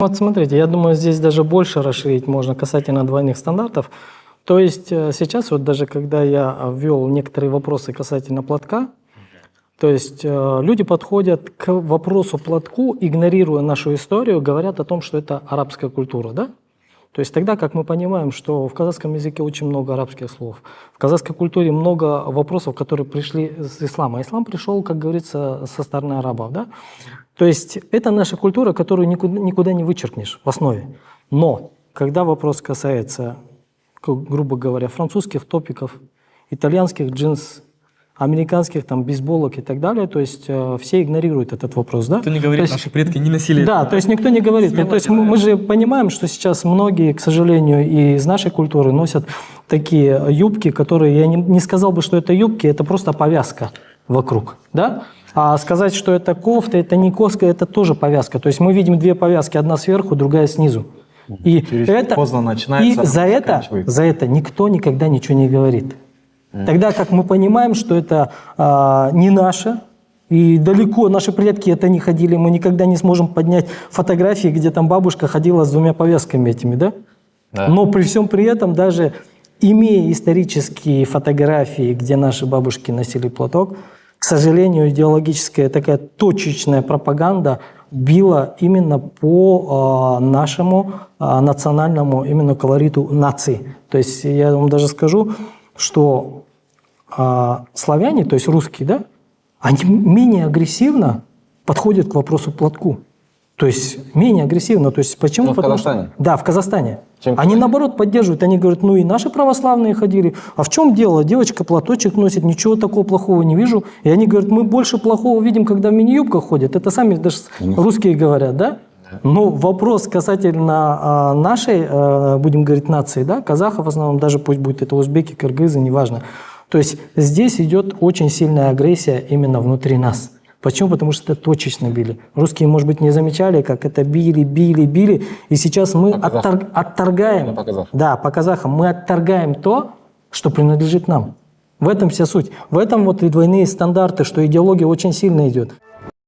Вот смотрите, я думаю, здесь даже больше расширить можно касательно двойных стандартов. То есть сейчас вот даже когда я ввел некоторые вопросы касательно платка, то есть люди подходят к вопросу платку, игнорируя нашу историю, говорят о том, что это арабская культура, да? То есть тогда, как мы понимаем, что в казахском языке очень много арабских слов, в казахской культуре много вопросов, которые пришли с ислама. Ислам пришел, как говорится, со стороны арабов, да? То есть это наша культура, которую никуда не вычеркнешь в основе. Но когда вопрос касается, грубо говоря, французских топиков, итальянских джинс, американских там бейсболок и так далее, то есть все игнорируют этот вопрос, да? Никто не говорит, есть, наши предки не носили. Да, то есть никто не говорит. То есть мы же понимаем, что сейчас многие, к сожалению, и из нашей культуры носят такие юбки, которые, я не сказал бы, что это юбки, это просто повязка вокруг, да? А сказать, что это кофта, это не кофта, это тоже повязка. То есть мы видим две повязки, одна сверху, другая снизу. И это, поздно начинается, и за это никто никогда ничего не говорит. Тогда как мы понимаем, что это не наше, и далеко наши предки это не ходили, мы никогда не сможем поднять фотографии, где там бабушка ходила с двумя повязками этими, да? Но при всем при этом, даже имея исторические фотографии, где наши бабушки носили платок, к сожалению, идеологическая такая точечная пропаганда била именно по нашему национальному именно колориту нации. То есть я вам даже скажу, что славяне, то есть русские, да, они менее агрессивно подходят к вопросу платку. То есть менее агрессивно. То есть почему? В Казахстане? Да, в Казахстане. Они наоборот поддерживают. Они говорят, ну и наши православные ходили. А в чем дело? Девочка платочек носит, ничего такого плохого не вижу. И они говорят, мы больше плохого видим, когда в мини-юбках ходят. Это сами даже русские говорят, да? Но вопрос касательно нашей, будем говорить, нации, да, казахов в основном, даже пусть будет это узбеки, кыргызы, неважно. То есть здесь идет очень сильная агрессия именно внутри нас. Почему? Потому что это точечно били. Русские, может быть, не замечали, как это били. И сейчас мы отторгаем, по казахам, мы отторгаем то, что принадлежит нам. В этом вся суть. В этом вот и двойные стандарты, что идеология очень сильно идет.